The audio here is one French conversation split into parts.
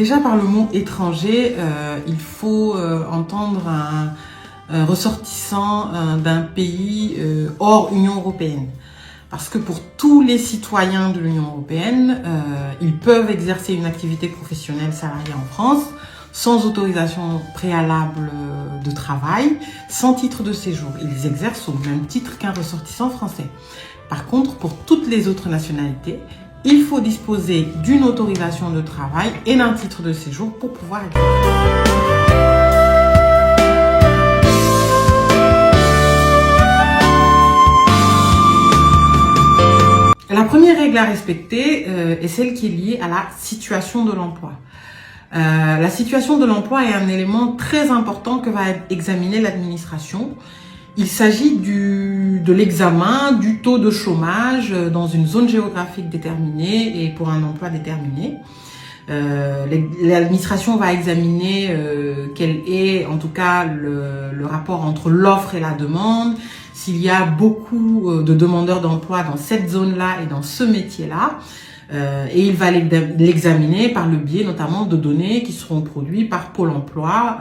déjà par le mot étranger, il faut entendre un ressortissant d'un pays hors Union européenne. Parce que pour tous les citoyens de l'Union européenne, ils peuvent exercer une activité professionnelle salariée en France sans autorisation préalable de travail, sans titre de séjour. Ils exercent au même titre qu'un ressortissant français. Par contre, pour toutes les autres nationalités, il faut disposer d'une autorisation de travail et d'un titre de séjour pour pouvoir exercer. La première règle à respecter est celle qui est liée à la situation de l'emploi. La situation de l'emploi est un élément très important que va examiner l'administration. Il s'agit de l'examen du taux de chômage dans une zone géographique déterminée et pour un emploi déterminé. L'administration va examiner quel est en tout cas le rapport entre l'offre et la demande, s'il y a beaucoup de demandeurs d'emploi dans cette zone-là et dans ce métier-là. Et il va l'examiner par le biais notamment de données qui seront produites par Pôle emploi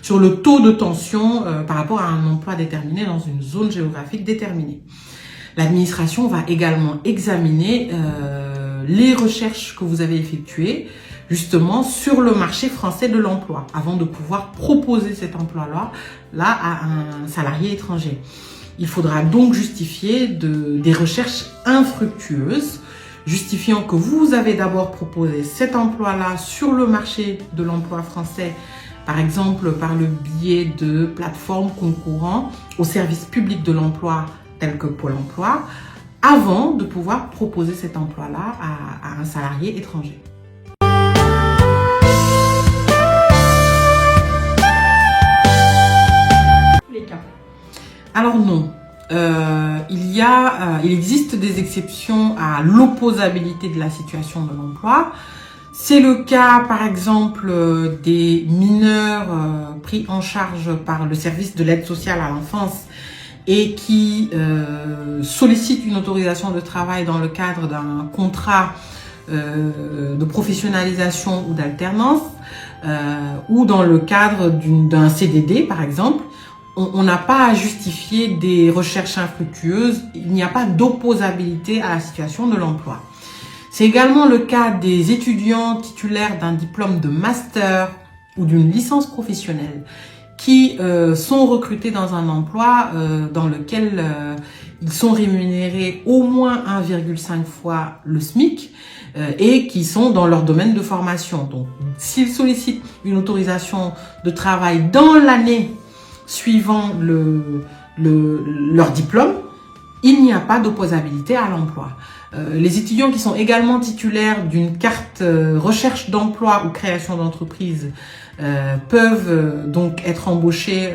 sur le taux de tension par rapport à un emploi déterminé dans une zone géographique déterminée. L'administration va également examiner les recherches que vous avez effectuées justement sur le marché français de l'emploi avant de pouvoir proposer cet emploi-là à un salarié étranger. Il faudra donc justifier des recherches infructueuses, justifiant que vous avez d'abord proposé cet emploi-là sur le marché de l'emploi français, par exemple par le biais de plateformes concourant au service public de l'emploi tel que Pôle emploi, avant de pouvoir proposer cet emploi-là à un salarié étranger. Alors non, il existe des exceptions à l'opposabilité de la situation de l'emploi. C'est le cas par exemple des mineurs pris en charge par le service de l'aide sociale à l'enfance et qui sollicitent une autorisation de travail dans le cadre d'un contrat de professionnalisation ou d'alternance ou dans le cadre d'un CDD par exemple. On n'a pas à justifier des recherches infructueuses, il n'y a pas d'opposabilité à la situation de l'emploi. C'est également le cas des étudiants titulaires d'un diplôme de master ou d'une licence professionnelle qui sont recrutés dans un emploi dans lequel ils sont rémunérés au moins 1,5 fois le SMIC et qui sont dans leur domaine de formation. Donc, s'ils sollicitent une autorisation de travail dans l'année suivant leur diplôme, il n'y a pas d'opposabilité à l'emploi. Les étudiants qui sont également titulaires d'une carte recherche d'emploi ou création d'entreprise peuvent donc être embauchés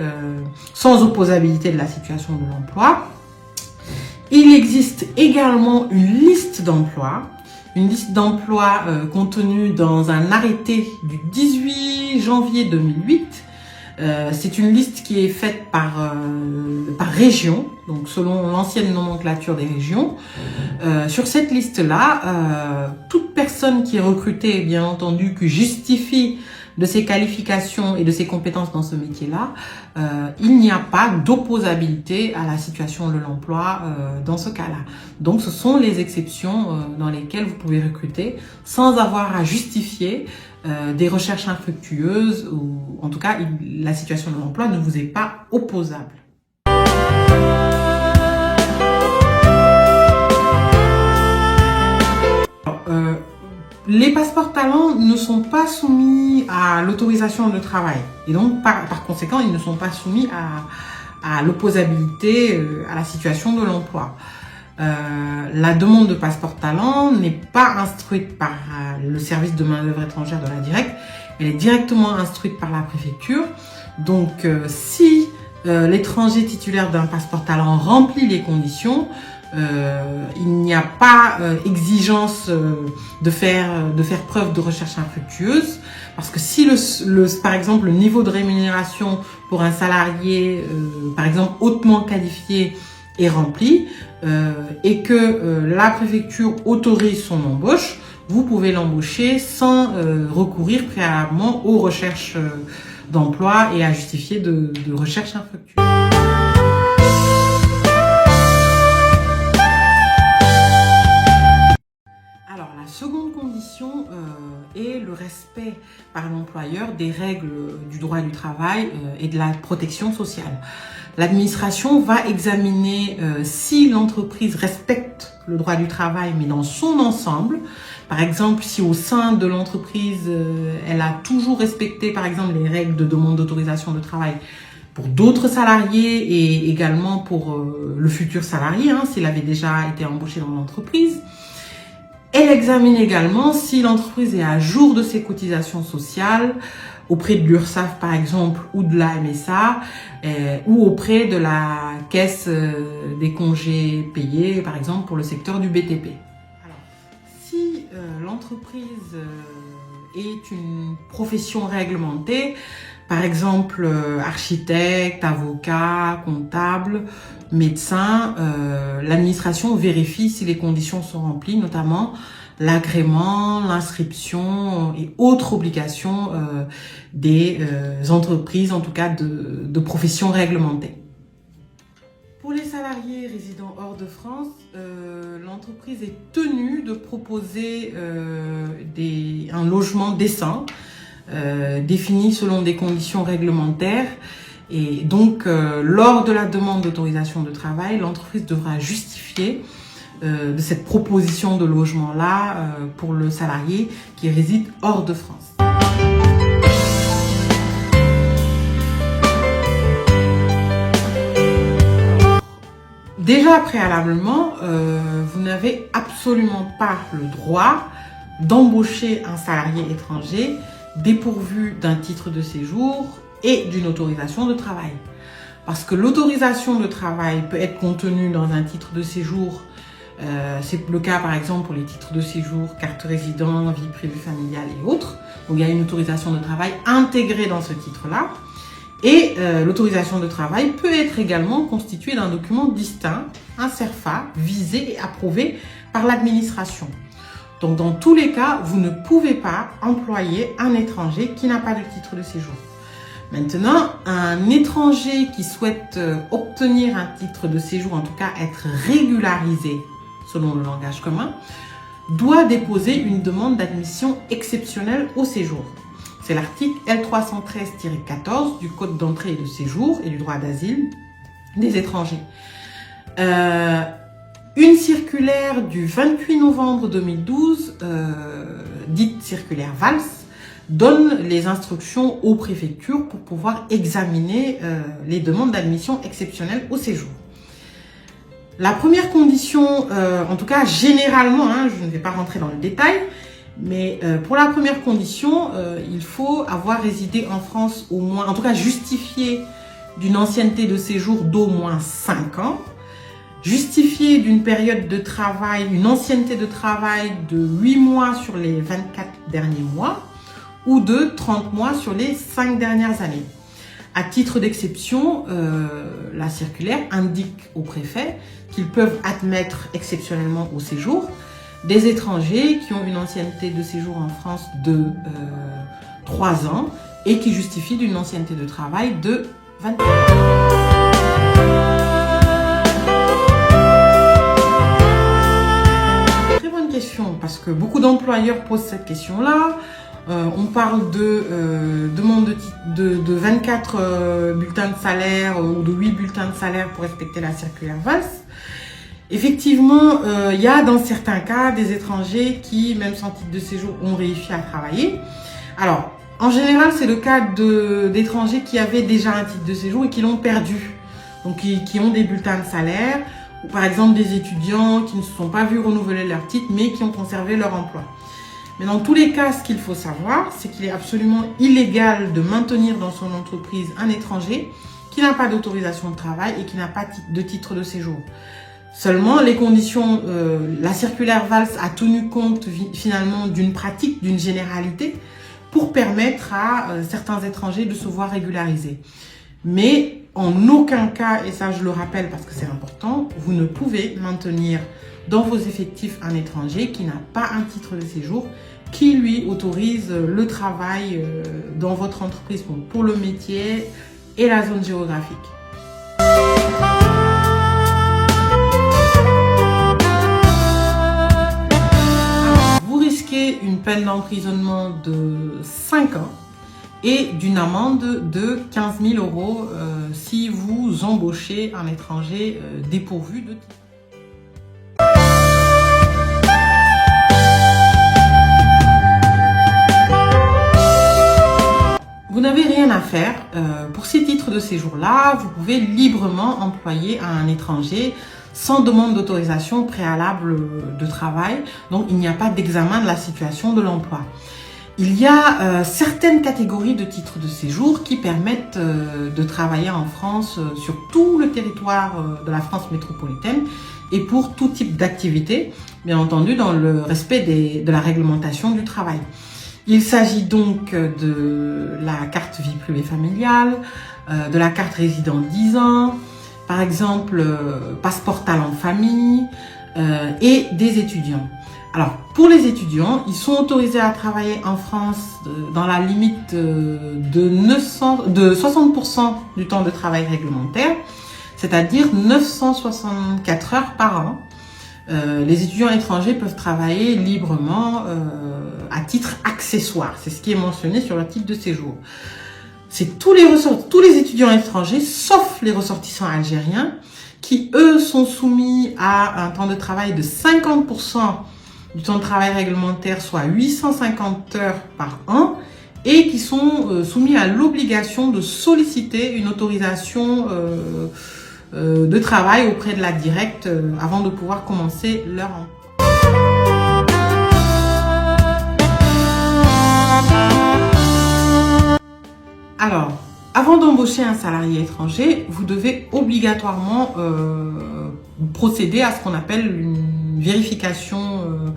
sans opposabilité de la situation de l'emploi. Il existe également une liste d'emplois contenue dans un arrêté du 18 janvier 2008. C'est une liste qui est faite par région, donc selon l'ancienne nomenclature des régions. Sur cette liste-là, toute personne qui est recrutée, bien entendu, qui justifie de ses qualifications et de ses compétences dans ce métier-là, il n'y a pas d'opposabilité à la situation de l'emploi dans ce cas-là. Donc ce sont les exceptions dans lesquelles vous pouvez recruter sans avoir à justifier des recherches infructueuses ou en tout cas la situation de l'emploi ne vous est pas opposable. Les passeports talents ne sont pas soumis à l'autorisation de travail et donc par conséquent ils ne sont pas soumis à l'opposabilité à la situation de l'emploi. La demande de passeport talent n'est pas instruite par le service de main-d'œuvre étrangère de la DIRECCTE, elle est directement instruite par la préfecture. Donc si l'étranger titulaire d'un passeport talent remplit les conditions, il n'y a pas exigence de faire preuve de recherche infructueuse, parce que si par exemple le niveau de rémunération pour un salarié par exemple hautement qualifié est rempli et que la préfecture autorise son embauche, vous pouvez l'embaucher sans recourir préalablement aux recherches d'emploi et à justifier de recherches infructueuses. Alors, la seconde condition est le respect par l'employeur des règles du droit du travail et de la protection sociale. L'administration va examiner si l'entreprise respecte le droit du travail, mais dans son ensemble. Par exemple, si au sein de l'entreprise, elle a toujours respecté, par exemple, les règles de demande d'autorisation de travail pour d'autres salariés et également pour le futur salarié, s'il avait déjà été embauché dans l'entreprise. Elle examine également si l'entreprise est à jour de ses cotisations sociales auprès de l'URSSAF par exemple ou de la MSA ou auprès de la caisse des congés payés par exemple pour le secteur du BTP. Alors, si l'entreprise est une profession réglementée, par exemple architecte, avocat, comptable, médecin, l'administration vérifie si les conditions sont remplies, notamment l'agrément, l'inscription et autres obligations des entreprises, en tout cas de professions réglementées. Pour les salariés résidant hors de France, l'entreprise est tenue de proposer un logement décent, défini selon des conditions réglementaires. Et donc, lors de la demande d'autorisation de travail, l'entreprise devra justifier de cette proposition de logement-là pour le salarié qui réside hors de France. Déjà préalablement, vous n'avez absolument pas le droit d'embaucher un salarié étranger dépourvu d'un titre de séjour et d'une autorisation de travail. Parce que l'autorisation de travail peut être contenue dans un titre de séjour. C'est le cas par exemple pour les titres de séjour, carte résident, vie privée familiale et autres. Donc il y a une autorisation de travail intégrée dans ce titre-là. Et l'autorisation de travail peut être également constituée d'un document distinct, un CERFA, visé et approuvé par l'administration. Donc dans tous les cas, vous ne pouvez pas employer un étranger qui n'a pas de titre de séjour. Maintenant, un étranger qui souhaite obtenir un titre de séjour, en tout cas être régularisé selon le langage commun, doit déposer une demande d'admission exceptionnelle au séjour. C'est l'article L313-14 du Code d'entrée et de séjour et du droit d'asile des étrangers. Une circulaire du 28 novembre 2012, dite circulaire Valls, donne les instructions aux préfectures pour pouvoir examiner les demandes d'admission exceptionnelle au séjour. La première condition, en tout cas généralement, je ne vais pas rentrer dans le détail, mais pour la première condition, il faut avoir résidé en France au moins, en tout cas justifié d'une ancienneté de séjour d'au moins 5 ans, justifié d'une période de travail, une ancienneté de travail de 8 mois sur les 24 derniers mois ou de 30 mois sur les 5 dernières années. À titre d'exception, la circulaire indique aux préfets qu'ils peuvent admettre exceptionnellement au séjour des étrangers qui ont une ancienneté de séjour en France de 3 ans et qui justifient d'une ancienneté de travail de 24 ans. Très bonne question parce que beaucoup d'employeurs posent cette question-là. On parle de demande de 24 bulletins de salaire ou de 8 bulletins de salaire pour respecter la circulaire Valls. Effectivement, il y a dans certains cas des étrangers qui, même sans titre de séjour, ont réussi à travailler. Alors, en général, c'est le cas d'étrangers qui avaient déjà un titre de séjour et qui l'ont perdu. Donc, qui ont des bulletins de salaire, ou par exemple des étudiants qui ne se sont pas vus renouveler leur titre, mais qui ont conservé leur emploi. Mais dans tous les cas, ce qu'il faut savoir, c'est qu'il est absolument illégal de maintenir dans son entreprise un étranger qui n'a pas d'autorisation de travail et qui n'a pas de titre de séjour. Seulement, les conditions, la circulaire Valls a tenu compte finalement d'une pratique, d'une généralité, pour permettre à certains étrangers de se voir régularisés. Mais en aucun cas, et ça je le rappelle parce que c'est important, vous ne pouvez maintenir dans vos effectifs un étranger qui n'a pas un titre de séjour qui lui autorise le travail dans votre entreprise pour le métier et la zone géographique. Vous risquez une peine d'emprisonnement de 5 ans et d'une amende de 15 000 € si vous embauchez un étranger dépourvu de titre. Vous n'avez rien à faire. Pour ces titres de séjour-là, vous pouvez librement employer un étranger sans demande d'autorisation préalable de travail. Donc, il n'y a pas d'examen de la situation de l'emploi. Il y a certaines catégories de titres de séjour qui permettent de travailler en France sur tout le territoire de la France métropolitaine et pour tout type d'activité, bien entendu dans le respect de la réglementation du travail. Il s'agit donc de la carte vie privée familiale, de la carte résident 10 ans, par exemple passeport talent famille et des étudiants. Alors, pour les étudiants, ils sont autorisés à travailler en France dans la limite de 60% du temps de travail réglementaire, c'est-à-dire 964 heures par an. Les étudiants étrangers peuvent travailler librement à titre accessoire. C'est ce qui est mentionné sur leur titre de séjour. C'est tous les étudiants étrangers, sauf les ressortissants algériens, qui eux sont soumis à un temps de travail de 50% du temps de travail réglementaire, soit 850 heures par an, et qui sont soumis à l'obligation de solliciter une autorisation de travail auprès de la directe avant de pouvoir commencer leur emploi. Alors, avant d'embaucher un salarié étranger, vous devez obligatoirement procéder à ce qu'on appelle une vérification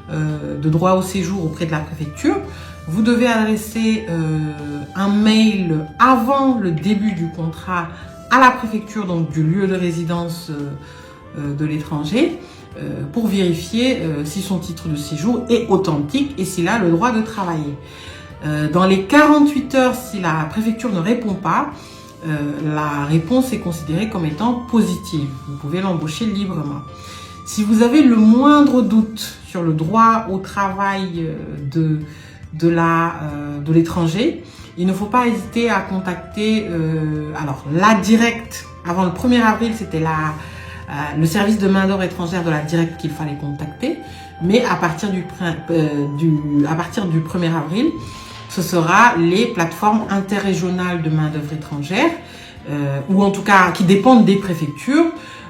de droit au séjour auprès de la préfecture. Vous devez adresser un mail avant le début du contrat à la préfecture, donc du lieu de résidence de l'étranger, pour vérifier si son titre de séjour est authentique et s'il a le droit de travailler. Dans les 48 heures, si la préfecture ne répond pas, la réponse est considérée comme étant positive. Vous pouvez l'embaucher librement. Si vous avez le moindre doute sur le droit au travail de l'étranger, il ne faut pas hésiter à contacter alors la directe. Avant le 1er avril, c'était le service de main d'œuvre étrangère de la directe qu'il fallait contacter. Mais à partir du 1er avril, ce sera les plateformes interrégionales de main d'œuvre étrangère, ou en tout cas qui dépendent des préfectures,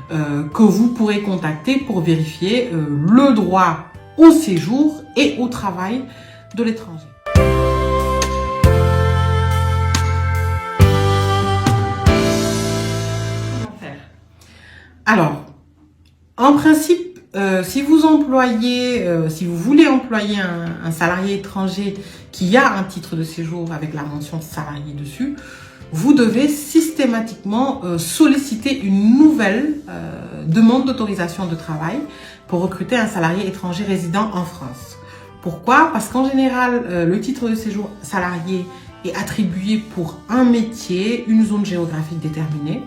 que vous pourrez contacter pour vérifier le droit au séjour et au travail de l'étranger. Alors, en principe, si vous voulez employer un salarié étranger qui a un titre de séjour avec la mention salarié dessus, vous devez systématiquement solliciter une nouvelle demande d'autorisation de travail pour recruter un salarié étranger résident en France. Pourquoi? Parce qu'en général, le titre de séjour salarié est attribué pour un métier, une zone géographique déterminée.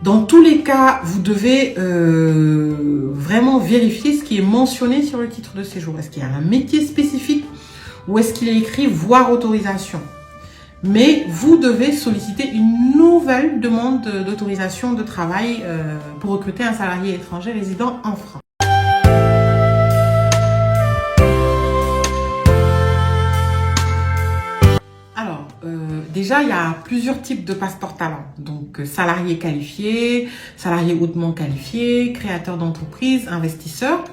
Dans tous les cas, vous devez vraiment vérifier ce qui est mentionné sur le titre de séjour. Est-ce qu'il y a un métier spécifique ou est-ce qu'il est écrit « voir autorisation ». Mais vous devez solliciter une nouvelle demande d'autorisation de travail pour recruter un salarié étranger résident en France. Alors, déjà, il y a plusieurs types de passeport talent. Donc, salarié qualifié, salarié hautement qualifié, créateur d'entreprise, investisseur.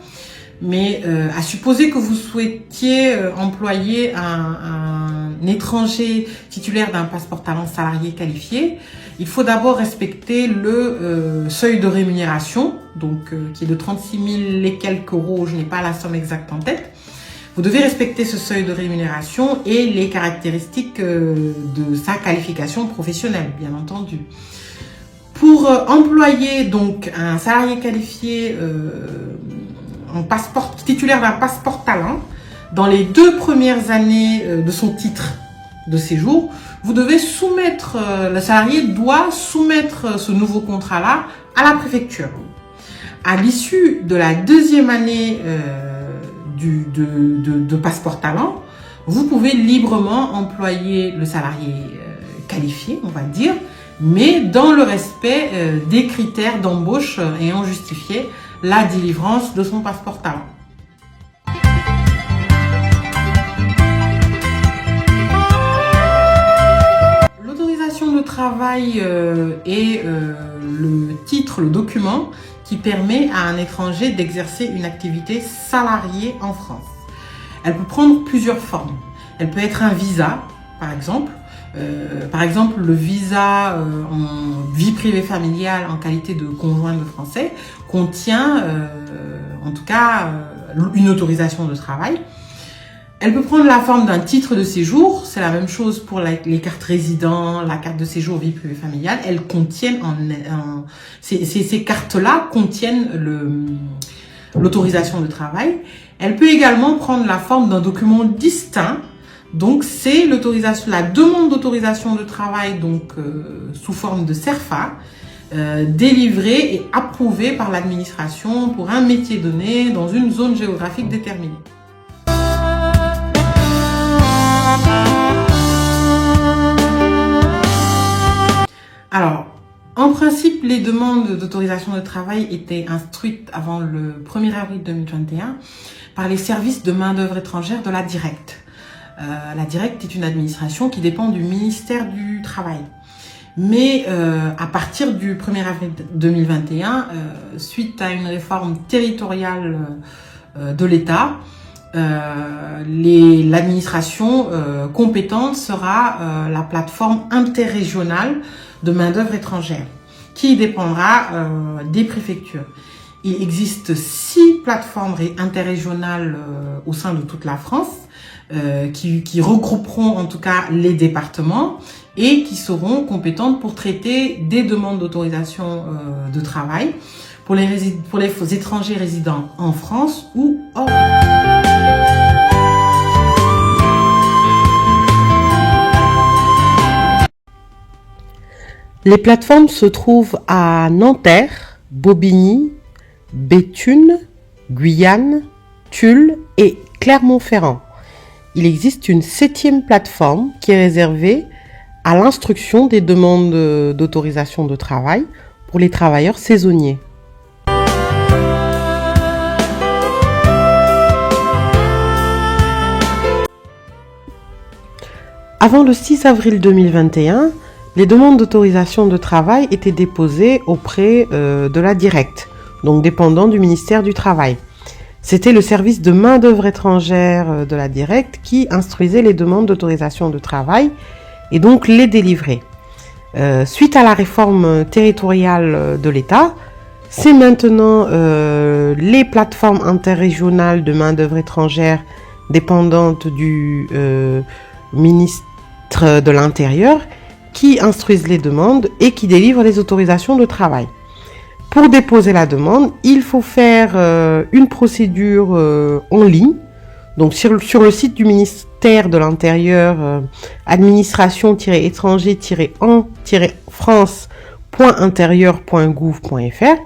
Mais à supposer que vous souhaitiez employer un étranger titulaire d'un passeport talent salarié qualifié, il faut d'abord respecter le seuil de rémunération, donc qui est de 36 000 et quelques euros, je n'ai pas la somme exacte en tête. Vous devez respecter ce seuil de rémunération et les caractéristiques de sa qualification professionnelle, bien entendu. Pour employer donc un salarié qualifié titulaire d'un passeport talent, dans les 2 premières années de son titre de séjour, le salarié doit soumettre ce nouveau contrat-là à la préfecture. À l'issue de la 2e année de passeport talent, vous pouvez librement employer le salarié qualifié, on va dire, mais dans le respect des critères d'embauche ayant justifié la délivrance de son passeport talent. L'autorisation de travail est le document qui permet à un étranger d'exercer une activité salariée en France. Elle peut prendre plusieurs formes. Elle peut être un visa, par exemple. Le visa en vie privée familiale en qualité de conjoint de Français contient une autorisation de travail. Elle peut prendre la forme d'un titre de séjour. C'est la même chose pour les cartes résidents, la carte de séjour vie privée familiale. Elles contiennent ces cartes-là contiennent l'autorisation de travail. Elle peut également prendre la forme d'un document distinct. Donc, c'est la demande d'autorisation de travail, sous forme de CERFA, délivrée et approuvée par l'administration pour un métier donné dans une zone géographique déterminée. Alors, en principe, les demandes d'autorisation de travail étaient instruites avant le 1er avril 2021 par les services de main-d'œuvre étrangère de la Directe. La Directe est une administration qui dépend du ministère du Travail. Mais à partir du 1er avril 2021, suite à une réforme territoriale de l'État, l'administration compétente sera la plateforme interrégionale de main-d'œuvre étrangère, qui dépendra des préfectures. Il existe 6 plateformes interrégionales au sein de toute la France, qui regrouperont en tout cas les départements et qui seront compétentes pour traiter des demandes d'autorisation de travail pour les étrangers résidant en France ou hors. Les plateformes se trouvent à Nanterre, Bobigny, Béthune, Guyane, Tulle et Clermont-Ferrand. Il existe une 7e plateforme qui est réservée à l'instruction des demandes d'autorisation de travail pour les travailleurs saisonniers. Avant le 6 avril 2021, les demandes d'autorisation de travail étaient déposées auprès de la Directe, donc dépendant du ministère du Travail. C'était le service de main-d'œuvre étrangère de la Directe qui instruisait les demandes d'autorisation de travail et donc les délivrait. Suite à la réforme territoriale de l'État, c'est maintenant les plateformes interrégionales de main-d'œuvre étrangère dépendantes du ministre de l'Intérieur qui instruisent les demandes et qui délivrent les autorisations de travail. Pour déposer la demande, il faut faire une procédure en ligne, donc sur le site du ministère de l'Intérieur, administration-en-france.intérieur.gouv.fr.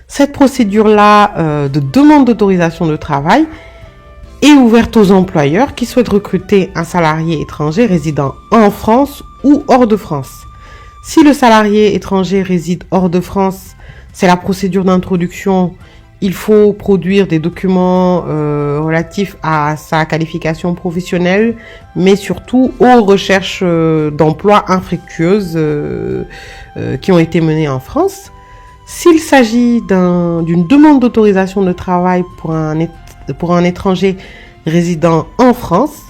Cette procédure-là de demande d'autorisation de travail est ouverte aux employeurs qui souhaitent recruter un salarié étranger résidant en France ou hors de France. Si le salarié étranger réside hors de France, c'est la procédure d'introduction. Il faut produire des documents relatifs à sa qualification professionnelle, mais surtout aux recherches d'emploi infructueuses qui ont été menées en France. S'il s'agit d'une demande d'autorisation de travail pour un étranger résidant en France,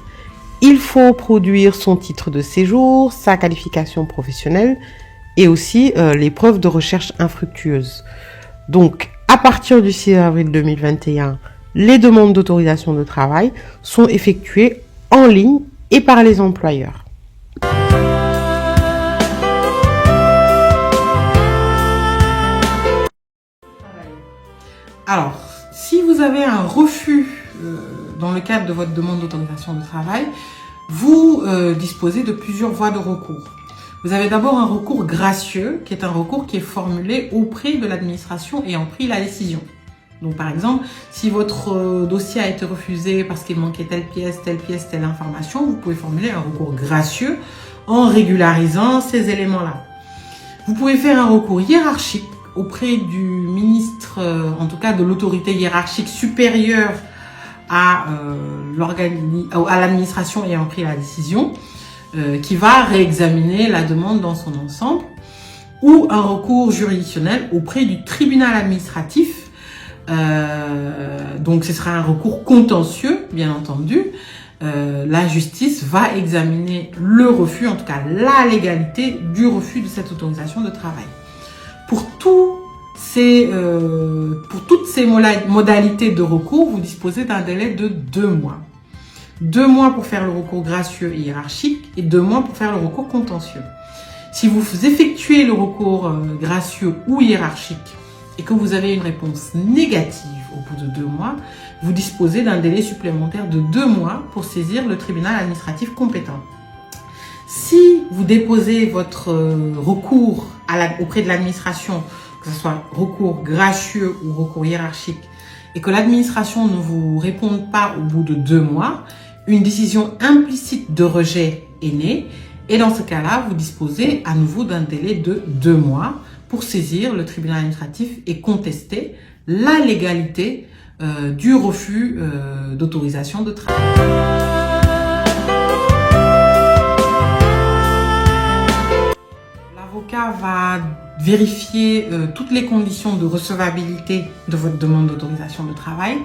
il faut produire son titre de séjour, sa qualification professionnelle et aussi les preuves de recherche infructueuse. Donc, à partir du 6 avril 2021, les demandes d'autorisation de travail sont effectuées en ligne et par les employeurs. Alors, si vous avez un refus dans le cadre de votre demande d'autorisation de travail, vous disposez de plusieurs voies de recours. Vous avez d'abord un recours gracieux, qui est un recours qui est formulé auprès de l'administration ayant pris la décision. Donc par exemple, si votre dossier a été refusé parce qu'il manquait telle pièce, telle information, vous pouvez formuler un recours gracieux en régularisant ces éléments-là. Vous pouvez faire un recours hiérarchique auprès du ministre, en tout cas de l'autorité hiérarchique supérieure à l'administration ayant pris la décision, qui va réexaminer la demande dans son ensemble, ou un recours juridictionnel auprès du tribunal administratif. Donc ce sera un recours contentieux, bien entendu. La justice va examiner le refus, en tout cas la légalité du refus de cette autorisation de travail. Pour toutes ces modalités de recours, vous disposez d'un délai de 2 mois. 2 mois pour faire le recours gracieux et hiérarchique et 2 mois pour faire le recours contentieux. Si vous effectuez le recours gracieux ou hiérarchique et que vous avez une réponse négative au bout de 2 mois, vous disposez d'un délai supplémentaire de 2 mois pour saisir le tribunal administratif compétent. Si vous déposez votre recours auprès de l'administration, que ce soit recours gracieux ou recours hiérarchique, et que l'administration ne vous réponde pas au bout de 2 mois, une décision implicite de rejet est née, et dans ce cas-là, vous disposez à nouveau d'un délai de 2 mois pour saisir le tribunal administratif et contester la légalité du refus d'autorisation de travail. L'avocat va vérifier toutes les conditions de recevabilité de votre demande d'autorisation de travail,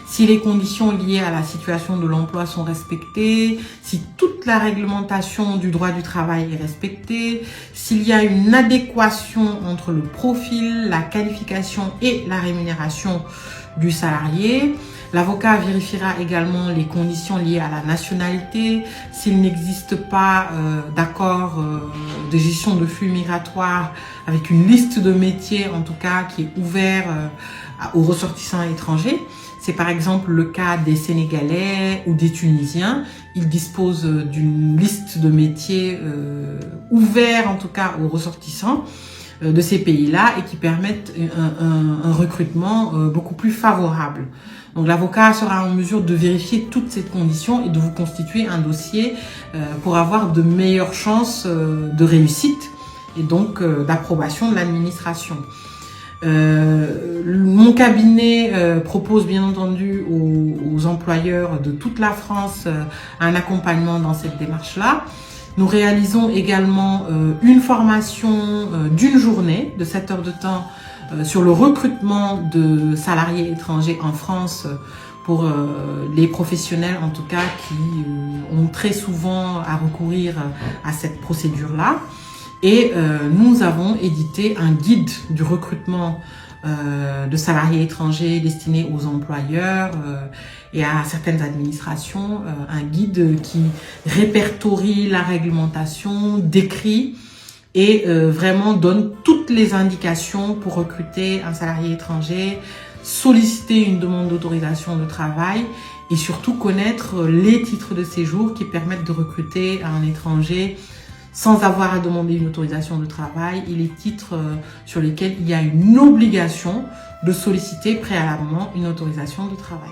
si les conditions liées à la situation de l'emploi sont respectées, si toute la réglementation du droit du travail est respectée, s'il y a une adéquation entre le profil, la qualification et la rémunération du salarié. L'avocat vérifiera également les conditions liées à la nationalité, s'il n'existe pas d'accord de gestion de flux migratoires avec une liste de métiers en tout cas qui est ouvert aux ressortissants étrangers. C'est par exemple le cas des Sénégalais ou des Tunisiens. Ils disposent d'une liste de métiers ouverts en tout cas aux ressortissants de ces pays-là et qui permettent un recrutement beaucoup plus favorable. Donc l'avocat sera en mesure de vérifier toutes ces conditions et de vous constituer un dossier pour avoir de meilleures chances de réussite et donc d'approbation de l'administration. Mon cabinet propose bien entendu aux employeurs de toute la France un accompagnement dans cette démarche-là. Nous réalisons également une formation d'une journée de 7 heures de temps sur le recrutement de salariés étrangers en France pour les professionnels en tout cas qui ont très souvent à recourir à cette procédure-là. Et nous avons édité un guide du recrutement de salariés étrangers destiné aux employeurs et à certaines administrations, un guide qui répertorie la réglementation, décrit et vraiment donne toutes les indications pour recruter un salarié étranger, solliciter une demande d'autorisation de travail et surtout connaître les titres de séjour qui permettent de recruter un étranger sans avoir à demander une autorisation de travail et les titres sur lesquels il y a une obligation de solliciter préalablement une autorisation de travail.